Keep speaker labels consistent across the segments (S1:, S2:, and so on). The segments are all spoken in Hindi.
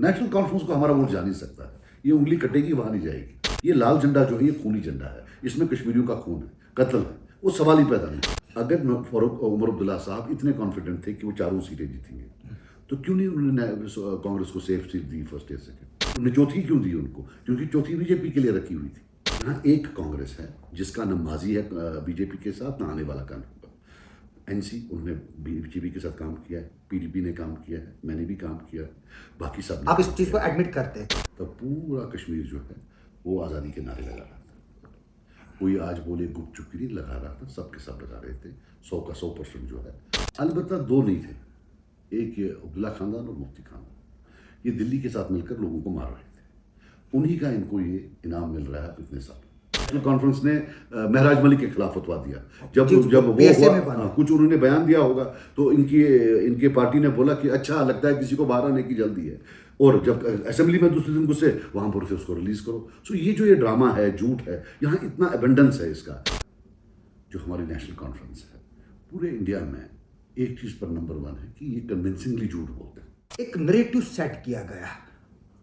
S1: नेशनल कॉन्फ्रेंस को हमारा वोट जा नहीं सकता है। ये उंगली कटेगी वहां नहीं जाएगी। ये लाल झंडा जो है ये खूनी झंडा है, इसमें कश्मीरियों का खून है, कत्ल है, वो सवाल ही पैदा नहीं। अगर फारूक उमर अब्दुल्ला साहब इतने कॉन्फिडेंट थे कि वो चारों सीटें जीतेंगे, तो क्यों नहीं उन्होंने कांग्रेस को सेफ सीट दी फर्स्ट या सेकंड? उन्होंने चौथी क्यों दी उनको? क्योंकि चौथी बीजेपी के लिए रखी हुई थी। यहाँ एक कांग्रेस है जिसका न माजी है बीजेपी के साथ, न आने वाला काम होगा। एनसी उन्होंने बीजेपी के साथ काम किया है, पीडीपी ने काम किया है, मैंने भी काम किया है, बाकी सब
S2: आप इस चीज को एडमिट करते हैं?
S1: तो पूरा कश्मीर जो है वो आज़ादी के नारे लगा रहा था। कोई आज बोले गुप चुप नहीं लगा रहा था, सब के सब लगा रहे थे। 100 का 100% जो है। अलबत्ता दो नहीं थे, एक ये अब्दुल्ला खानदान और मुफ्ती खानदान, ये दिल्ली के साथ मिलकर लोगों को मार रहे थे। उन्हीं का इनको ये इनाम मिल रहा है इतने साल। नेशनल कॉन्फ्रेंस ने महराज मलिक के खिलाफ फतवा दिया। जब वो हुआ, कुछ उन्होंने बयान दिया होगा तो इनके पार्टी ने बोला कि अच्छा लगता है किसी को बाहर आने की जल्दी है, और जब असेंबली में दूसरे दिन गुस्से वहां पर फिर उसको रिलीज करो। सो ये जो ये ड्रामा है, झूठ है, यहाँ इतना एबेंडेंस है इसका। जो हमारी नेशनल कॉन्फ्रेंस है पूरे इंडिया में एक चीज पर नंबर 1 है कि ये कन्विंसिंगली झूठ बोलते हैं।
S2: एक नरेटिव सेट किया गया,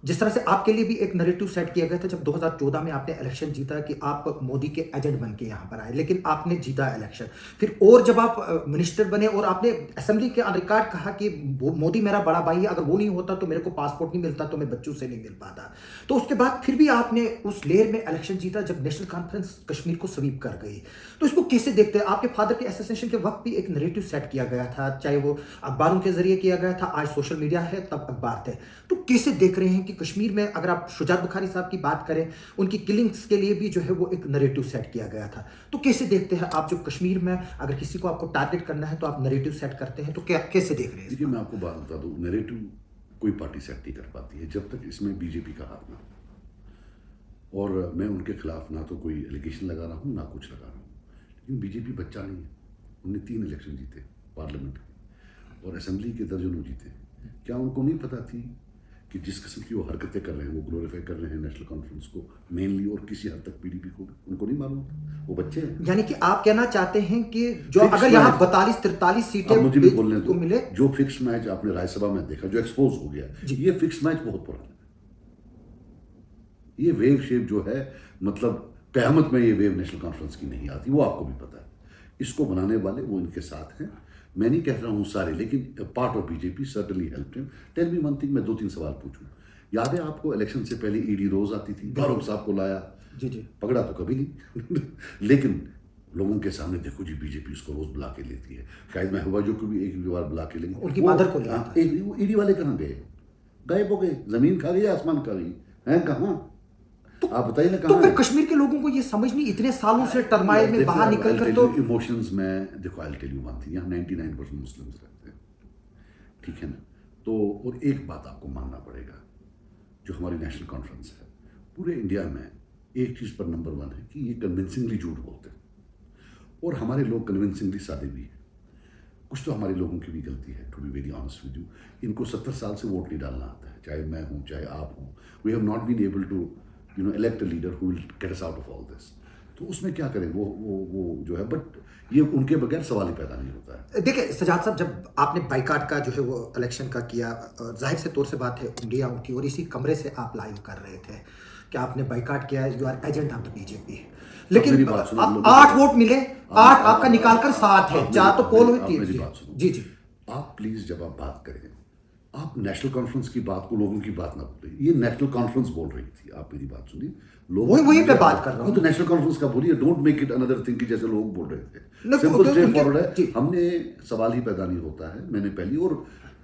S2: जिस तरह से आपके लिए भी एक नरेटिव सेट किया गया था जब 2014 में आपने इलेक्शन जीता कि आप मोदी के एजेंट बन के यहाँ पर आए, लेकिन आपने जीता इलेक्शन। फिर और जब आप मिनिस्टर बने और आपने असेंबली के ऑन रिकॉर्ड कहा कि मोदी मेरा बड़ा भाई है, अगर वो नहीं होता तो मेरे को पासपोर्ट नहीं मिलता, तो मैं बच्चों से नहीं मिल पाता। तो उसके बाद फिर भी आपने उस लेयर में इलेक्शन जीता जब नेशनल कॉन्फ्रेंस कश्मीर को स्वीप कर गई। तो इसको कैसे देखते हैं? आपके फादर के एसोसिएशन के वक्त भी एक नरेटिव सेट किया गया था, चाहे वो अखबारों के जरिए किया गया था, आज सोशल मीडिया है, तब अखबार थे। तो कैसे देख रहे हैं कि कश्मीर में अगर आप शुजात बुखारी साहब की बात करें, उनकी किलिंग्स के लिए भी जो है वो एक नरेटिव सेट किया गया था। तो कैसे देखते हैं आप, जो कश्मीर में अगर किसी को आपको टारगेट करना है तो आप नरेटिव सेट करते हैं, तो क्या कैसे देख रहे हैं?
S1: देखिए, मैं आपको बात बता दूं, नरेटिव कोई पार्टी सेट नहीं कर पाती है जब तक इसमें बीजेपी का हाथ ना हो। और मैं उनके खिलाफ ना तो कोई एलिगेशन लगा रहा हूँ ना कुछ लगा रहा हूँ, लेकिन बीजेपी बच्चा नहीं है। उन्होंने 3 इलेक्शन जीते पार्लियामेंट के और असेंबली के दर्जनों जीते। क्या उनको नहीं पता थी कि जिस किस्म की वो हरकतें कर रहे हैं, वो ग्लोरीफाई कर रहे हैं नेशनल कॉन्फ्रेंस को मेनली, और किसी हद तक पीडीपी को? उनको नहीं मालूम था, वो बच्चे हैं।
S2: यानी कि आप कहना चाहते हैं कि जो अगर यहाँ 42-43 सीटें
S1: मुझे भी बोलने
S2: को मिले,
S1: जो फिक्स मैच आपने राज्यसभा में देखा, जो एक्सपोज हो गया, ये फिक्स मैच बहुत पुराना है। ये वेव शेप जो है, मतलब कयामत में ये वेव नेशनल कॉन्फ्रेंस की नहीं आती, वो आपको भी पता है। इसको बनाने वाले वो इनके साथ हैं। मैं नहीं कह रहा हूँ सारे, लेकिन part of BJP certainly helped him. Tell me one thing, मैं 2-3 सवाल पूछूं। याद है आपको इलेक्शन से पहले ईडी रोज आती थी, फारूक साहब को लाया,
S2: जी जी,
S1: पकड़ा तो कभी नहीं लेकिन लोगों के सामने देखो जी, बीजेपी उसको रोज बुला के लेती है। शायद महबूबा जो को भी एक बार बुला के लेंगे,
S2: उनकी मदर को लिया था।
S1: ईडी वाले कहाँ गए? गायब हो गए, जमीन खा गई, आसमान खा गई, हैं कहाँ? आप बताइए ना
S2: तो
S1: कहाँ
S2: फिर
S1: है?
S2: कश्मीर के लोगों को ये समझ नहीं, इतने सालों से टर्माइल में बाहर निकल कर, तो
S1: इमोशंस में देखो, I tell you one thing, यहाँ 99% मुस्लिम्स रहते हैं, ठीक है ना? तो और एक बात आपको मानना पड़ेगा, जो हमारी नेशनल कॉन्फ्रेंस है पूरे इंडिया में एक चीज़ पर नंबर 1 है कि ये कन्विंसिंगली झूठ बोलते हैं, और हमारे लोग कन्विंसिंगली सादे भी हैं। कुछ तो हमारे लोगों की भी गलती है, to be very honest with you. इनको 70 साल से वोट नहीं डालना आता है, चाहे मैं हूँ चाहे आप हूँ। We have not been able to elect a leader who will get us out of all this। तो उसमें क्या करें, वो जो है, बट ये उनके बगैर सवाल ही पैदा नहीं होता है।
S2: देखिए सजाद साहब, जब आपने बाइकाट का जो है वो इलेक्शन का किया, जाहिर से तौर से बात है उंगलियां उठी, और इसी कमरे से आप लाइव कर रहे थे कि आपने बाइकाट किया, you are agent of the BJP. लेकिन 8 वोट मिले, 8 आपका निकालकर 7 है, 4 तो पोल हुई, 3 जी जी।
S1: आप प्लीज जब आप बात करें, आप नेशनल कॉन्फ्रेंस की बात को लोगों की बात ना बोले। ये नेशनल कॉन्फ्रेंस बोल रही थी, आप मेरी बात सुनिए। लोग
S2: वही पे बात कर रहा हूं,
S1: तो नेशनल कॉन्फ्रेंस का बोलिए, don't make it another thing कि जैसे लोग बोल रहे थे। सिंपल स्ट्रेट फॉरवर्ड है, हमने सवाल ही पैदा नहीं होता है। मैंने पहली, और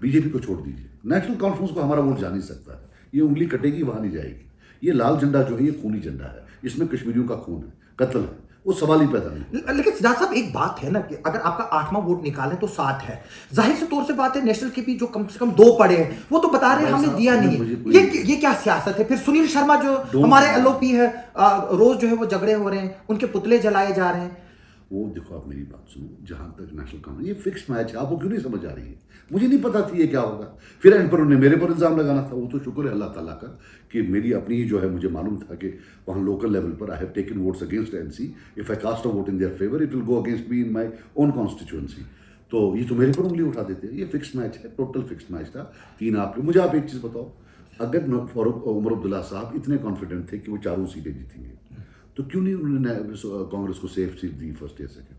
S1: बीजेपी को छोड़ दीजिए, नेशनल कॉन्फ्रेंस को हमारा वोट जा नहीं सकता है। ये उंगली कटेगी वहां नहीं जाएगी। ये लाल झंडा जो है ये खूनी झंडा है, इसमें कश्मीरियों का खून है, कत्ल है, वो सवाल ही पैदा नहीं।
S2: लेकिन सिद्धार्थ साहब, एक बात है ना कि अगर आपका 8वां वोट निकाले तो 7 है, जाहिर से तौर से बात है नेशनल के भी जो कम से कम 2 पड़े हैं, वो तो बता रहे हैं हमने दिया नहीं है। ये क्या सियासत है? फिर सुनील शर्मा जो हमारे एलओपी है, रोज जो है वो झगड़े हो रहे हैं, उनके पुतले जलाए जा रहे हैं।
S1: वो देखो, आप मेरी बात सुनो, जहां तक नेशनल कॉन्फ्रेंस, ये फिक्स मैच है, आपको क्यों नहीं समझ आ रही है? मुझे नहीं पता थी ये क्या होगा। फिर एंड पर उन्हें मेरे पर इल्जाम लगाना था। वो तो शुक्र है अल्लाह ताला का कि मेरी अपनी ही जो है, मुझे मालूम था कि वहाँ लोकल लेवल पर I have taken votes against NC. If I cast a vote in their favour, it will go against me in my own constituency. तो ये तो मेरे पर उंगली उठा देते हैं। ये फिक्स मैच है, टोटल फिक्स मैच था। 3 आपके। मुझे आप एक चीज़ बताओ, अगर फारूक उमर अब्दुल्ला साहब इतने कॉन्फिडेंट थे कि वो चारों सीटें जीतेंगे, तो क्यों नहीं उन्होंने कांग्रेस को सेफ सीट दी फर्स्ट या second?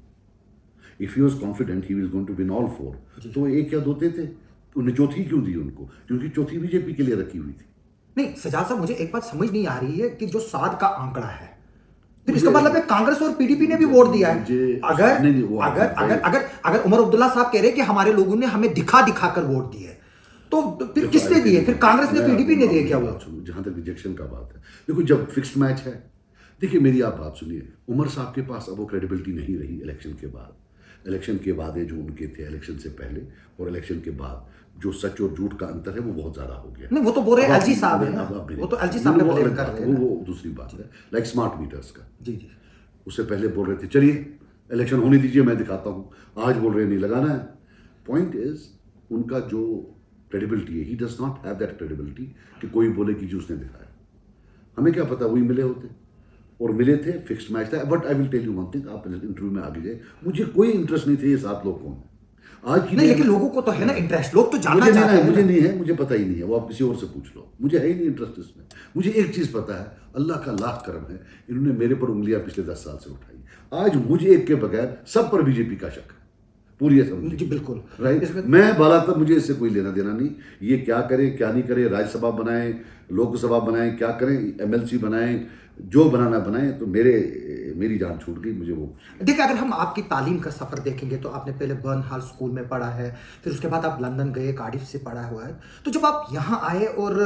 S1: If he was confident he was going to win all four, तो एक या दो थे, उन्हें चौथी क्यों दी उनको? क्योंकि चौथी बीजेपी के लिए रखी हुई थी।
S2: नहीं सजाद साहब, मुझे एक बात समझ नहीं आ रही है कि जो 7 का आंकड़ा है, फिर इसका मतलब है कांग्रेस और पीडीपी ने भी वोट दिया है। अगर
S1: नहीं, वो
S2: अगर अगर अगर अगर उमर अब्दुल्ला साहब कह रहे हैं कि हमारे लोगों ने हमें दिखा दिखा कर वोट दिए, तो फिर किसने दिए? फिर कांग्रेस ने, पीडीपी ने दिए क्या वोट?
S1: जहां तक रिजेक्शन का बात है, देखो जब फिक्स्ड मैच है, देखिए मेरी आप बात सुनिए, उमर साहब के पास अब वो क्रेडिबिलिटी नहीं रही इलेक्शन के बाद। इलेक्शन के बाद जो उनके थे इलेक्शन से पहले और इलेक्शन के बाद, जो सच और झूठ का अंतर है वो बहुत ज्यादा हो गया।
S2: नहीं, वो तो बोल रहे हैं
S1: अब
S2: एलजी
S1: आप-
S2: साहब है ना, वो तो एलजी साहब पे
S1: वो
S2: ब्लेम
S1: अलग
S2: कर
S1: बात
S2: रहे
S1: है,
S2: हैं ना।
S1: वो दूसरी बात है। लाइक स्मार्ट मीटर्स का,
S2: जी जी।
S1: उससे पहले बोल रहे थे चलिए इलेक्शन होने दीजिए मैं दिखाता हूँ, आज बोल रहे हैं नहीं लगाना है। पॉइंट इज उनका जो क्रेडिबिलिटी है, he does not have that credibility कि कोई बोले कि जी उसने दिखाया। हमें क्या पता वही मिले होते, और मिले थे, फिक्स्ड मैच था। But I will tell you one thing, आप इंटरव्यू में आगे जाए, मुझे कोई इंटरेस्ट नहीं थे ये 7 लोग कौन है आज की
S2: नहीं,
S1: डेट
S2: लेकिन
S1: में।
S2: लोगों को तो है ना इंटरेस्ट, लोग तो जानना
S1: मुझे नहीं
S2: चाहते
S1: है,
S2: हैं
S1: मुझे
S2: ना।
S1: नहीं है, मुझे पता ही नहीं है, वो आप किसी और से पूछ लो, मुझे है ही नहीं इंटरेस्ट इसमें। मुझे एक चीज पता है, अल्लाह का लाख करम है, इन्होंने मेरे पर उंगलियां पिछले 10 साल से उठाई। आज मुझे एक के बगैर सब पर बीजेपी का शक है, पूरी असेंबली।
S2: जी बिल्कुल।
S1: राइट,
S2: इसमें
S1: मैं बाला तक मुझे इससे कोई लेना देना नहीं, ये क्या करे क्या नहीं करे, राज्यसभा बनाए, लोकसभा बनाए, क्या करें, एमएलसी बनाए, जो बनाना बनाए, तो मेरी जान छूट गई, मुझे वो।
S2: देखिए, अगर हम आपकी तालीम का सफ़र देखेंगे तो आपने पहले बर्नहाल स्कूल में पढ़ा है, फिर उसके बाद आप लंदन गए, कार्डिफ से पढ़ा हुआ है। तो जब आप यहाँ आए और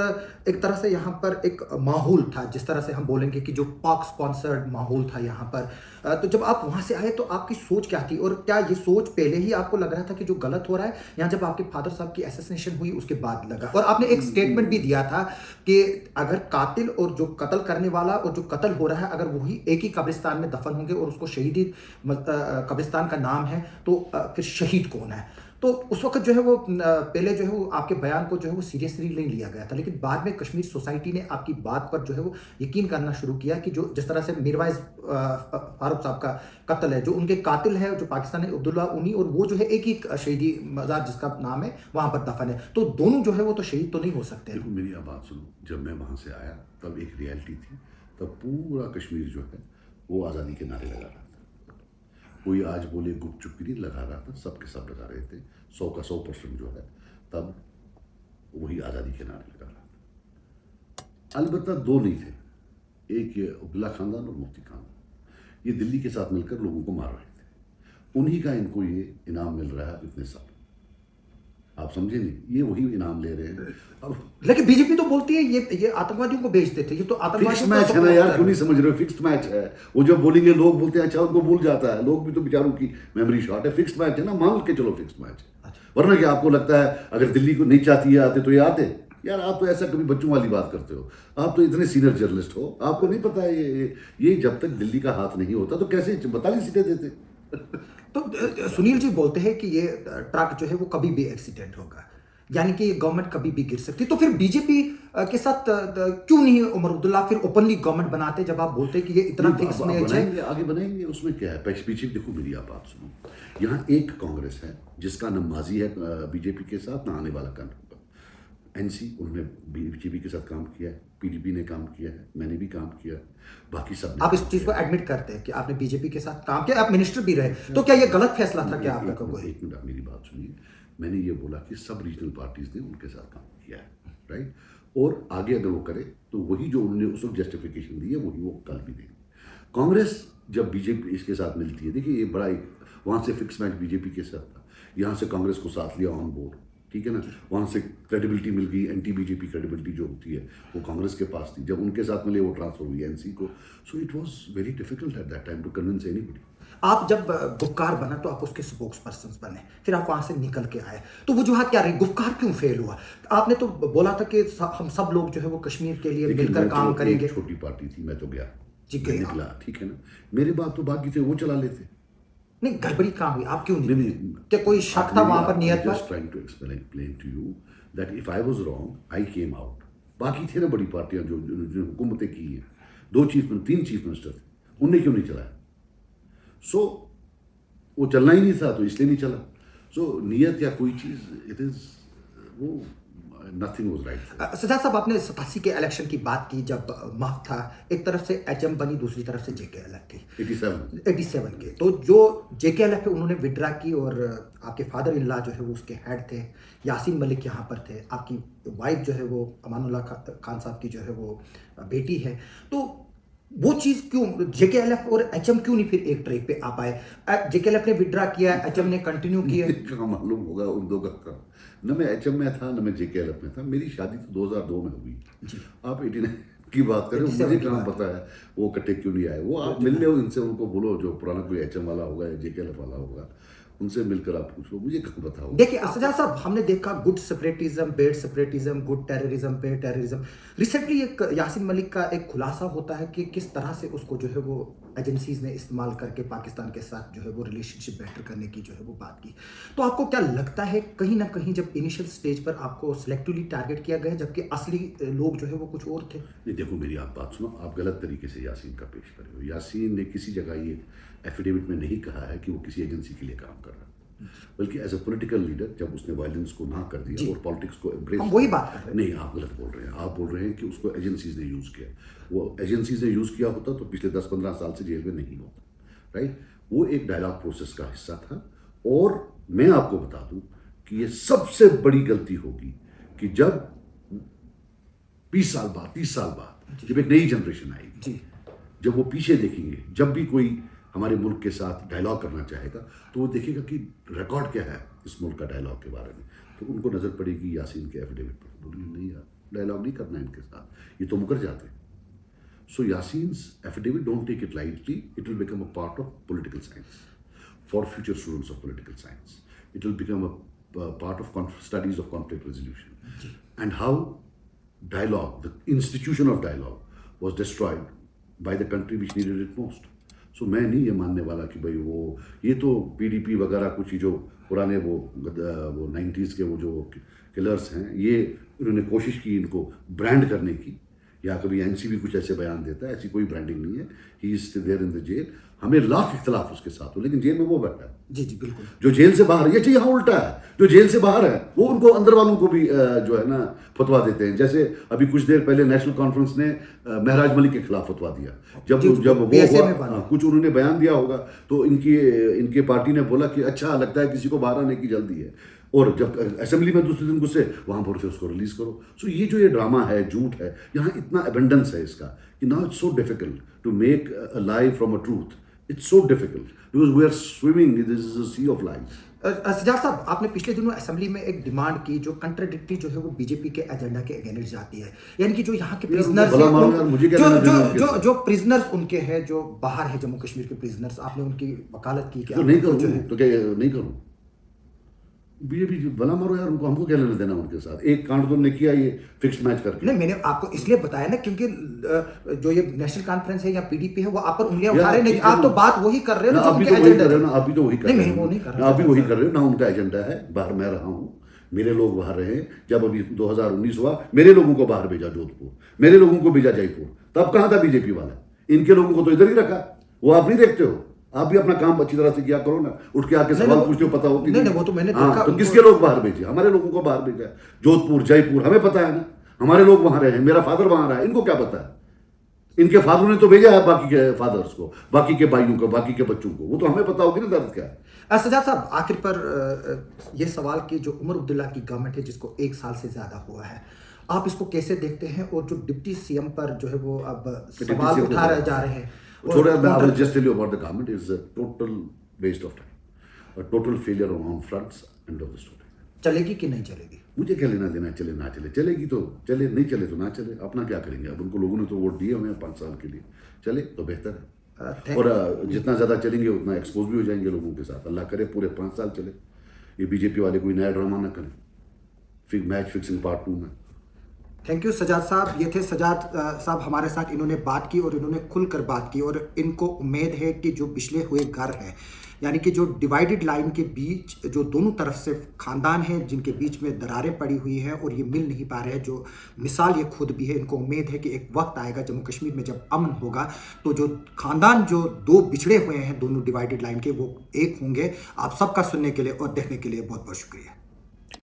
S2: एक तरह से यहाँ पर एक माहौल था, जिस तरह से हम बोलेंगे कि जो पाक स्पॉन्सर्ड माहौल था यहाँ पर, तो जब आप वहाँ से आए तो आपकी सोच क्या थी? और क्या ये सोच पहले ही आपको लग रहा था कि जो गलत हो रहा है, यहाँ जब आपके फादर साहब की असैसिनेशन हुई उसके बाद लगा? और आपने एक स्टेटमेंट भी दिया था कि अगर कातिल और जो कत्ल करने वाला और जो कत्ल हो रहा है, अगर वही एक ही कब्रिस्तान में दफन होंगे और उसको शहीदी कब्रिस्तान का नाम है, तो फिर शहीद कौन है? तो उस वक्त जो है वो पहले जो है वो आपके बयान को जो है वो सीरियसली नहीं लिया गया था, लेकिन बाद में कश्मीर सोसाइटी ने आपकी बात पर जो है वो यकीन करना शुरू किया कि जो जिस तरह से मीरवाइज फारूक साहब का कत्ल है, जो उनके कातिल है जो पाकिस्तानी अब्दुल्ला उनी, और वो जो है एक ही शहीदी मज़ार जिसका नाम है वहाँ पर दफन है, तो दोनों जो है वो तो शहीद तो नहीं हो सकते।
S1: देखो मेरी आप बात सुनो, जब मैं वहाँ से आया तब एक रियलिटी थी, तब पूरा कश्मीर जो है वो आज़ादी के नारे लगा रहा था। कोई आज बोले गुपचुप की नहीं लगा रहा था, सब के सब लगा रहे थे। 100 का 100% जो है तब वही आज़ादी के नारे लगा रहा था। अलबत्ता 2 नहीं थे, एक ये अब्दुल्ला खानदान और मुफ्ती खानदान, ये दिल्ली के साथ मिलकर लोगों को मार रहे थे। उन्हीं का इनको ये इनाम मिल रहा है इतने साल, आप समझे नहीं, ये वही इनाम ले रहे हैं। अब
S2: लेकिन बीजेपी तो बोलती है ये आतंकवादियों को बेच देते, ये तो
S1: फिक्स्ड
S2: आतंकवादियों
S1: मैच
S2: को
S1: है ना
S2: support
S1: यार,
S2: कर
S1: क्यों नहीं
S2: रहे हैं।
S1: समझ रहे हो? फिक्स्ड मैच है, वो जब बोलेंगे लोग बोलते हैं अच्छा, उनको भूल जाता है, लोग भी तो बेचारों की मेमोरी शॉर्ट है। फिक्स्ड मैच है ना, मान के चलो फिक्स्ड मैच है। वरना क्या आपको लगता है अगर दिल्ली को नहीं चाहती है आते तो ये आते? यार आप तो ऐसा कभी बच्चों वाली बात करते हो, आप तो इतने सीनियर जर्नलिस्ट हो, आपको नहीं पता है ये जब तक दिल्ली का हाथ नहीं होता तो कैसे 42 सीटें देते?
S2: तो सुनील जी बोलते हैं कि ये ट्रक जो है वो कभी भी एक्सीडेंट होगा, यानी कि ये गवर्नमेंट कभी भी गिर सकती। तो फिर बीजेपी के साथ क्यों नहीं उमर अब्दुल्ला फिर ओपनली गवर्नमेंट बनाते, जब आप बोलते हैं कि ये इतना फिक्स मैच है?
S1: बनाएंगे, आगे बनाएंगे, उसमें क्या है? पीछे देखो मेरी आप बात सुनो, यहाँ एक कांग्रेस है जिसका न माजी है बीजेपी के साथ, ना आने वाला काम होगा। एनसी उन्होंने बीजेपी के साथ काम किया है, पीडीपी ने काम किया है, मैंने भी काम किया है, बाकी सब ने
S2: आप इस
S1: काम
S2: चीज को
S1: किया है।
S2: एडमिट करते हैं कि आपने बीजेपी के साथ काम किया, आप मिनिस्टर भी रहे, तो क्या ये गलत फैसला था क्या आपका? कोई
S1: एक मिनट, मेरी बात सुनिए, मैंने ये बोला कि सब रीजनल पार्टीज ने उनके साथ काम किया है, राइट? और आगे अगर वो करे तो वही जो उन्होंने उस वक्त जस्टिफिकेशन दी है वही वो कल भी देंगे। कांग्रेस जब बीजेपी इसके साथ मिलती है, देखिए ये बड़ा एक, वहाँ से फिक्स मैच बीजेपी के साथ था, यहाँ से कांग्रेस को साथ लिया ऑन बोर्ड, ठीक है ना, वहाँ से क्रेडिबिलिटी मिल गई, एंटी बीजेपी क्रेडिबिलिटी जो होती है वो कांग्रेस के पास थी, जब उनके साथ मिले वो ट्रांसफर हुई एनसी को। So it was very difficult at that time to convince anybody.
S2: आप जब गुफ्कार बना तो आप उसके स्पोक्स पर्सन बने, फिर आप वहां से निकल के आए, तो वजूहत क्या रही? गुफ्कार क्यों फेल हुआ? आपने तो बोला था कि हम सब लोग जो है वो कश्मीर के लिए
S1: लेकिन
S2: मिलकर
S1: मैं
S2: काम
S1: तो
S2: करेंगे।
S1: एक छोटी पार्टी थी, मैं तो गया,
S2: जी,
S1: मैं
S2: गए
S1: निकला, ठीक है ना, मेरे बाद तो बाकी थे वो चला लेते।
S2: नहीं, गड़बड़ी कहाँ हुई? आप क्यों
S1: नहीं,
S2: नहीं?
S1: नहीं,
S2: क्या कोई शक था वहां पर नियत
S1: जस्ट
S2: पर?
S1: Trying to explain to you that if I was wrong I came out. बाकी थे ना बड़ी पार्टियां जो हुकूमतें की हैं, 3 चीफ मिनिस्टर थे, उनने क्यों नहीं चलाया? सो वो चलना ही नहीं था तो इसलिए नहीं चला। सो नियत या कोई चीज़, इट इज़ वो नथिंग वाज राइट।
S2: सजाद साहब, आपने 87 के इलेक्शन की बात की जब माफ था, एक तरफ से एचएम बनी, दूसरी तरफ से जेकेएलएफ थी 87 के, तो जो जेकेएलएफ पे उन्होंने विड्रा की और आपके फादर इन लॉ जो है वो उसके हेड थे, यासीन मलिक यहाँ पर थे, आपकी वाइफ जो है वो अमानुल्लाह खान साहब की जो है वो बेटी है, तो वो चीज़ क्यों जेकेएलएफ और एचएम क्यों नहीं फिर एक ट्रैक पे आ पाए? जेकेएलएफ ने विड्रा किया, एचएम ने कंटिन्यू किया।
S1: मुझे कहाँ मालूम होगा उन दो का। न मैं एचएम में था न मैं जेकेएलएफ में था। मेरी शादी तो 2002 में हुई। आप 89 की बात करें, मुझे कहाँ पता है वो इकट्ठे क्यों नहीं आए। वो आप मिल लो इनसे, उनको बोलो जो पुराना कोई एचएम वाला होगा या जेकेएलएफ वाला होगा, उनसे मिलकर आप पूछ लो, मुझे कहाँ बताओ।
S2: देखिए सजाद साहब, हमने देखा good separatism, bad separatism, good terrorism, bad terrorism. Recently एक यासीन मलिक का एक खुलासा होता है कि किस तरह से उसको जो है वो एजेंसीज ने इस्तेमाल करके पाकिस्तान के साथ जो है वो रिलेशनशिप बेहतर करने की जो है वो बात की। तो आपको क्या लगता है कहीं ना कहीं जब इनिशियल स्टेज पर आपको सिलेक्टिवली टारगेट किया गया, जबकि असली लोग जो है वो कुछ और थे?
S1: नहीं, देखो मेरी आप बात सुनो, आप गलत तरीके से यासीन का पेश कर रहे हो। यासीन ने किसी जगह ये एफिडेविट में नहीं कहा है कि वो किसी एजेंसी के लिए काम कर रहा है, बल्कि एज ए पॉलिटिकल लीडर जब उसने वायलेंस को ना कर दिया और पॉलिटिक्स को एम्ब्रेस,
S2: हम वही बात कर रहे हैं।
S1: नहीं, आप गलत बोल रहे हैं। आप बोल रहे हैं कि उसको एजेंसीज ने यूज़ किया। वो एजेंसीज ने यूज़ किया होता तो पिछले 10-15 साल से जेल में नहीं होता, राइट। वो एक डायलॉग प्रोसेस का हिस्सा था। और मैं आपको बता दूं कि ये सबसे बड़ी गलती होगी कि जब 20 साल बाद, 30 साल बाद जब एक नई जनरेशन आएगी, जब वो पीछे देखेंगे, जब भी कोई हमारे मुल्क के साथ डायलॉग करना चाहेगा तो वो देखेगा कि रिकॉर्ड क्या है इस मुल्क का डायलॉग के बारे में, तो उनको नज़र पड़ेगी यासीन के एफिडेविट पर। बोलिए नहीं यार, डायलॉग नहीं करना है इनके साथ, ये तो मुकर जाते हैं। So Yasin's affidavit, don't take it lightly, it will become a part of political science for future students of political science. It will become a part of studies of conflict resolution and how dialogue, the institution of dialogue was destroyed by the country which needed it most. So मैं नहीं ये मानने वाला कि भाई वो ये तो पीडीपी वगैरह कुछ ही जो पुराने वो 90s के वो जो किलर्स हैं, ये उन्होंने कोशिश की इनको ब्रांड करने की, या कभी एनसीबी कुछ ऐसे बयान देता है, ऐसी कोई ब्रांडिंग नहीं है। He is there in the jail. हमें लाख इख्तलाफ उसके साथ हो, लेकिन जेल में वो बैठा है।
S2: जी जी बिल्कुल।
S1: जो जेल से बाहर, ये चाहिए यहाँ उल्टा है, जो जेल से बाहर है वो उनको अंदर वालों को भी जो है ना फतवा देते हैं। जैसे अभी कुछ देर पहले नेशनल कॉन्फ्रेंस ने महराज मलिक के खिलाफ फतवा दिया। जब वो कुछ उन्होंने बयान दिया होगा तो इनके पार्टी ने बोला कि अच्छा लगता है किसी को बाहर आने की जल्दी है, और जब असेंबली में दूसरे दिन गुस्से वहां पर से उसको रिलीज करो। सो ये जो ये ड्रामा है, झूठ है, यहाँ इतना एबंडेंस है इसका कि now it's so difficult to make a lie from a truth. It's so difficult because we are swimming in this sea of lies.
S2: Sajjad साहब, आपने पिछले दिनों असेंबली में एक डिमांड की जो कंट्राडिक्टरी जो है वो बीजेपी के एजेंडा के अगेंस्ट जाती है, यानी कि जो यहाँ के प्रिजनर्स जो प्रिजनर्स उनके हैं जो बाहर है जम्मू कश्मीर के प्रिजनर्स, आपने उनकी वकालत की क्या?
S1: तो नहीं करूँ तो क्या नहीं करूँ? बीजेपी भला मारो यार, उनको हमको क्या लेना देना उनके साथ। एक कांड तो उन्होंने किया ये फिक्स्ड मैच करके।
S2: नहीं, मैंने आपको इसलिए बताया ना क्योंकि जो ये नेशनल कॉन्फ्रेंस है या पीडीपी है वो आप पर उंगलियां उठा रहे नहीं, आप तो बात वही कर रहे हो
S1: ना, अभी तो वही कर रहे हो ना, अभी तो वही कर रहे हो, अभी वही कर रहे हो ना। उनका एजेंडा है बाहर, मैं रहा हूँ, मेरे लोग बाहर रहे। जब अभी 2019 हुआ, मेरे लोगों को बाहर भेजा जोधपुर, मेरे लोगों को भेजा जयपुर, तब कहाँ था बीजेपी वाला? इनके लोगों को तो इधर ही रखा। वो आप नहीं देखते हो? आप भी अपना काम अच्छी तरह से किया करो ना, उठ के आके सवाल पूछते हो, पता हो कि
S2: नहीं, वो तो मैंने देखा।
S1: तो किसके लोग बाहर भेजे? हमारे लोगों को बाहर भेजा, जोधपुर, जयपुर, हमें पता है ना, हमारे लोग वहां रहे, मेरा फादर वहां रहा है, इनको क्या पता है? इनके फादरों ने तो भेजा है बाकी के फादर्स को, बाकी के भाइयों को, बाकी के बच्चों को, वो तो हमें पता होगी ना दर्द क्या है।
S2: सजाद साहब, आखिर पर यह सवाल कि जो उमर अब्दुल्ला की गवर्नमेंट है जिसको 1 साल से ज्यादा हुआ है, आप इसको कैसे देखते हैं? और जो डिप्टी सीएम पर जो है वो अब सवाल उठा रहे जा रहे हैं,
S1: थोड़ा I will just tell you about the government. It's a total waste of time, a total failure on fronts. End of the story.
S2: चलेगी कि नहीं चलेगी?
S1: मुझे क्या लेना देना, चले ना चले, चलेगी तो चले, नहीं चले तो ना चले, अपना क्या करेंगे। अब उनको लोगों ने तो वोट दिए हुए हैं 5 साल के लिए, चले तो बेहतर है। और जितना ज़्यादा चलेंगे उतना एक्सपोज भी हो जाएंगे लोगों के साथ। अल्लाह करे पूरे 5 साल चले, ये बीजेपी वाले कोई नया ड्रामा ना करें, फिर मैच फिक्सिंग पार्ट 2 में।
S2: थैंक यू सजाद साहब। ये थे सजाद साहब हमारे साथ, इन्होंने बात की और इन्होंने खुलकर बात की, और इनको उम्मीद है कि जो पिछले हुए घर हैं, यानी कि जो डिवाइडेड लाइन के बीच जो दोनों तरफ से खानदान हैं जिनके बीच में दरारें पड़ी हुई हैं और ये मिल नहीं पा रहे हैं, जो मिसाल ये खुद भी है, इनको उम्मीद है कि एक वक्त आएगा जम्मू कश्मीर में जब अमन होगा तो जो खानदान जो 2 बिछड़े हुए हैं दोनों डिवाइडेड लाइन के, वो एक होंगे। आप सबका सुनने के लिए और देखने के लिए बहुत बहुत शुक्रिया।